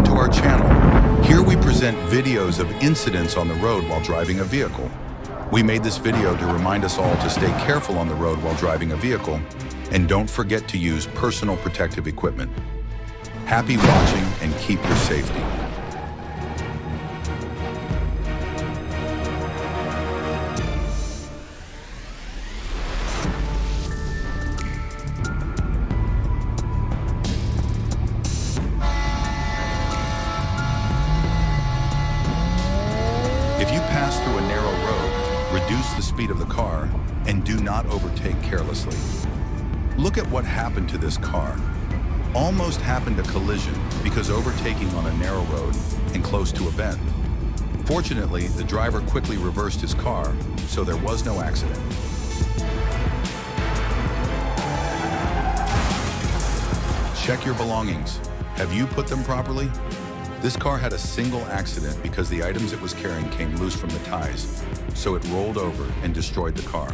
to our channel. Here we present videos of incidents on the road while driving a vehicle. We made this video to remind us all to stay careful on the road while driving a vehicle, and don't forget to use personal protective equipment. Happy watching and keep your safety. If you pass through a narrow road, reduce the speed of the car and do not overtake carelessly. Look at what happened to this car. Almost happened a collision because overtaking on a narrow road and close to a bend. Fortunately, the driver quickly reversed his car, so there was no accident. Check your belongings. Have you put them properly? This car had a single accident because the items it was carrying came loose from the ties, so it rolled over and destroyed the car.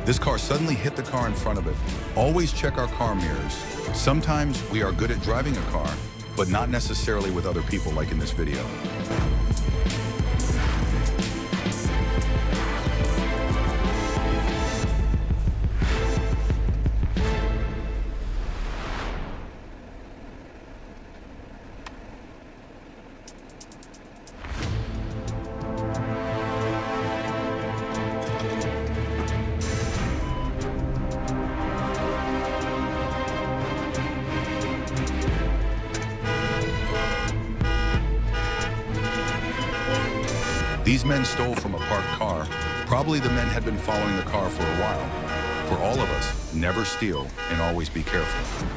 This car suddenly hit the car in front of it. Always check our car mirrors. Sometimes we are good at driving a car, but not necessarily with other people like in this video. These men stole from a parked car. Probably the men had been following the car for a while. For all of us, never steal and always be careful.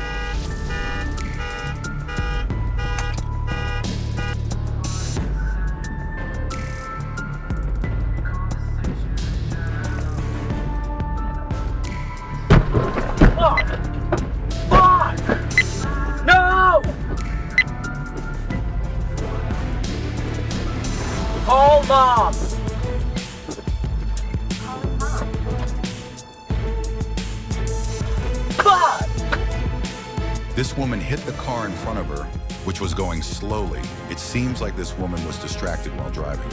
Call Mom! This woman hit the car in front of her, which was going slowly. It seems like this woman was distracted while driving.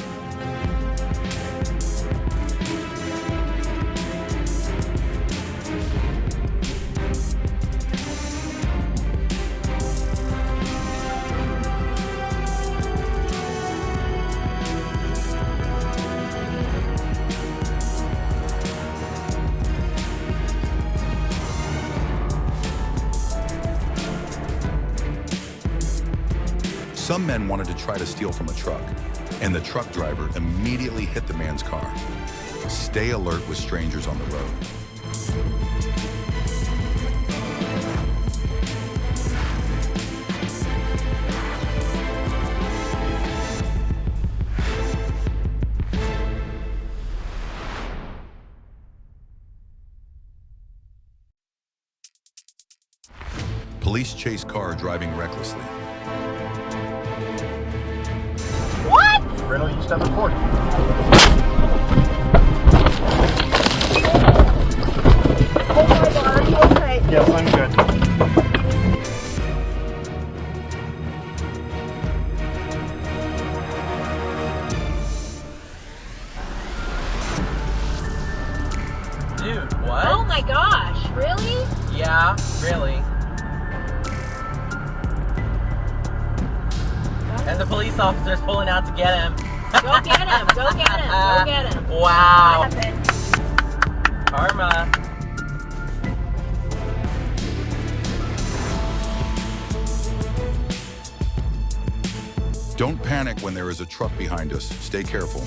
Some men wanted to try to steal from a truck, and the truck driver immediately hit the man's car. Stay alert with strangers on the road. Police chase car driving recklessly. What? Riddle, you stop recording. Oh my God, are you okay? Yes, I'm good. Dude, what? Oh my gosh, really? Yeah, really. And the police officer's pulling out to get him. Go get him, go get him, go get him. Wow. What happened? Karma. Don't panic when there is a truck behind us. Stay careful.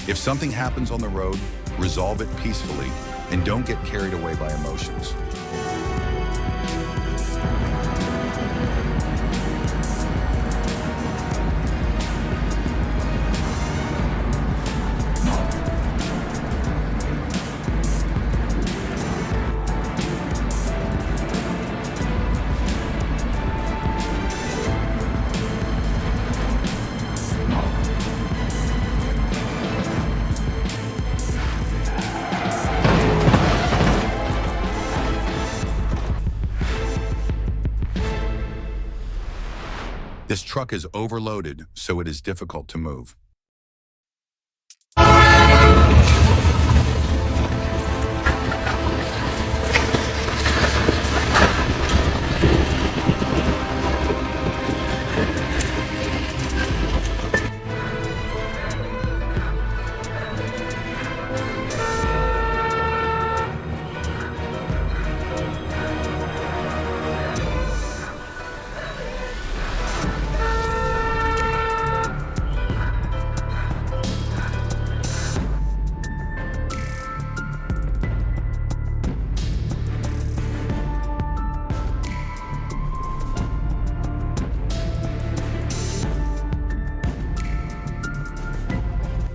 If something happens on the road, resolve it peacefully and don't get carried away by emotions. This truck is overloaded, so it is difficult to move.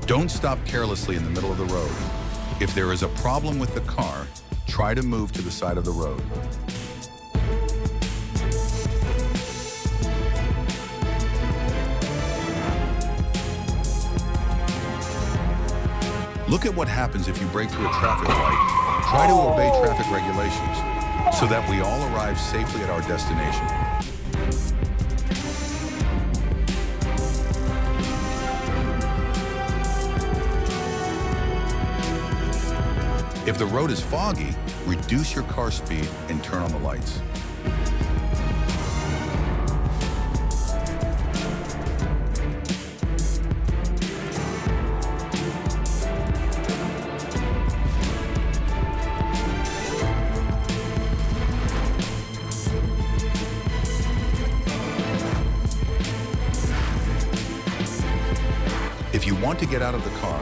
Don't stop carelessly in the middle of the road. If there is a problem with the car, try to move to the side of the road. Look at what happens if you break through a traffic light. Try to obey traffic regulations so that we all arrive safely at our destination. If the road is foggy, reduce your car speed and turn on the lights. If you want to get out of the car,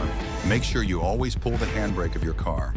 make sure you always pull the handbrake of your car.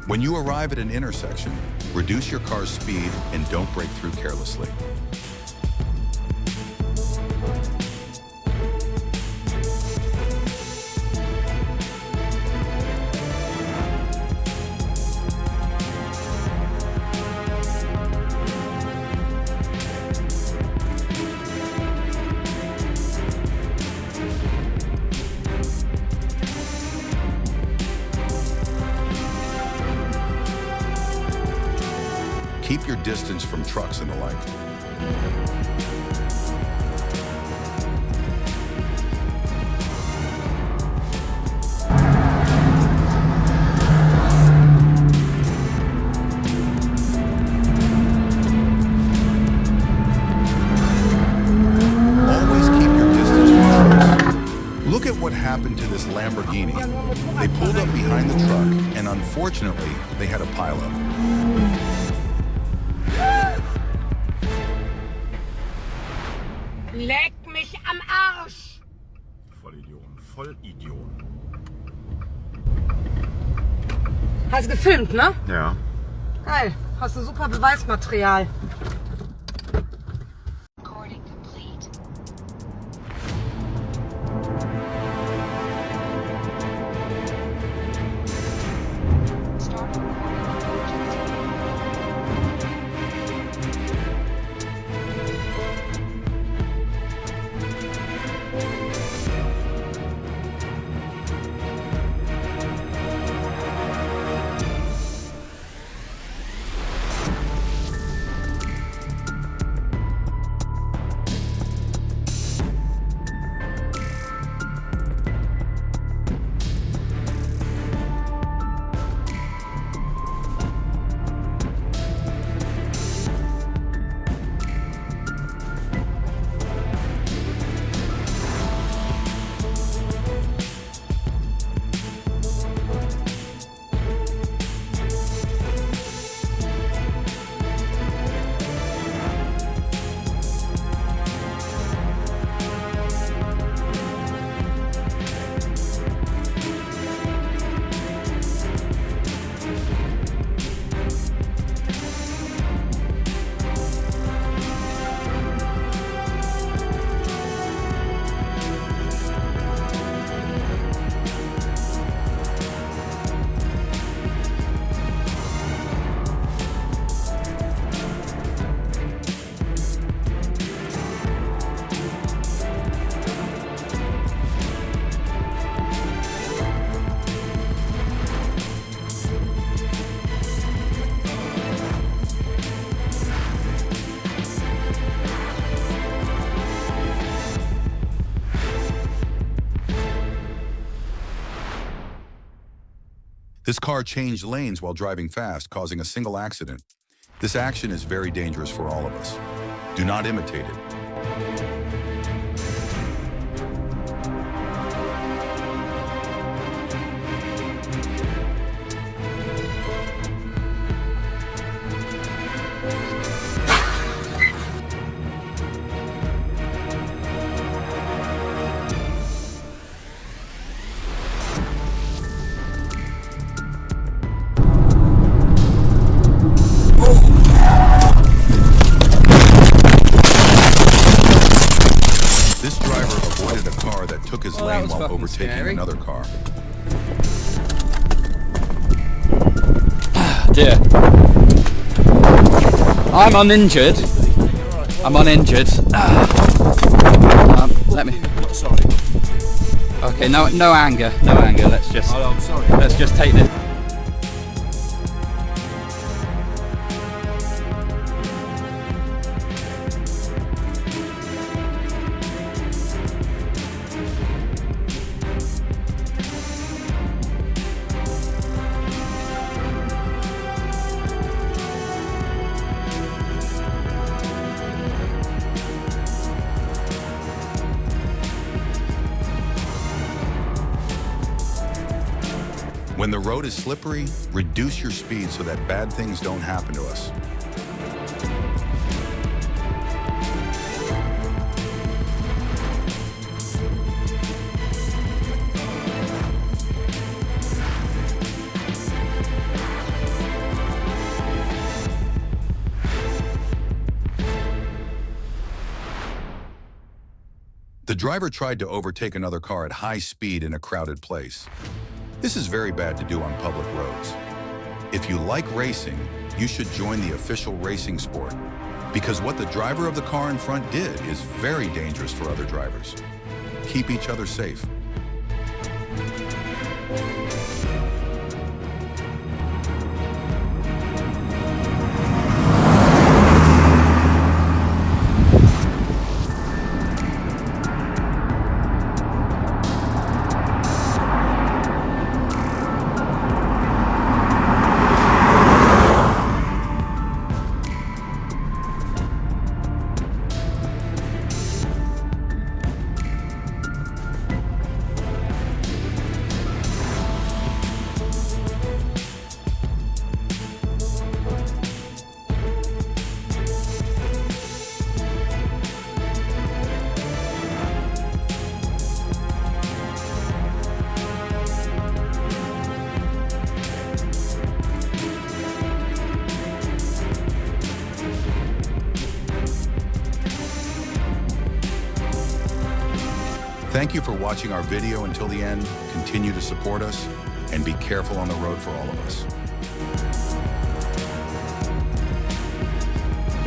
When you arrive at an intersection, reduce your car's speed and don't brake through carelessly. Keep your distance from trucks and the like. Always keep your distance from trucks. Look at what happened to this Lamborghini. They pulled up behind the truck, and unfortunately, they had a pileup. Leck mich am Arsch! Vollidiot, Vollidiot. Hast gefilmt, ne? Ja. Geil, hast du super Beweismaterial. Recording complete. Start recording emergency. This car changed lanes while driving fast, causing a single accident. This action is very dangerous for all of us. Do not imitate it. This driver avoided a car that took his lane while overtaking another car. Dear. I'm uninjured. I'm uninjured. Let me. Sorry. Okay, no anger. No anger. Let's just I'm sorry. let's just take this. When the road is slippery, reduce your speed so that bad things don't happen to us. The driver tried to overtake another car at high speed in a crowded place. This is very bad to do on public roads. If you like racing, you should join the official racing sport, because what the driver of the car in front did is very dangerous for other drivers. Keep each other safe. Thank you for watching our video until the end. Continue to support us and be careful on the road for all of us.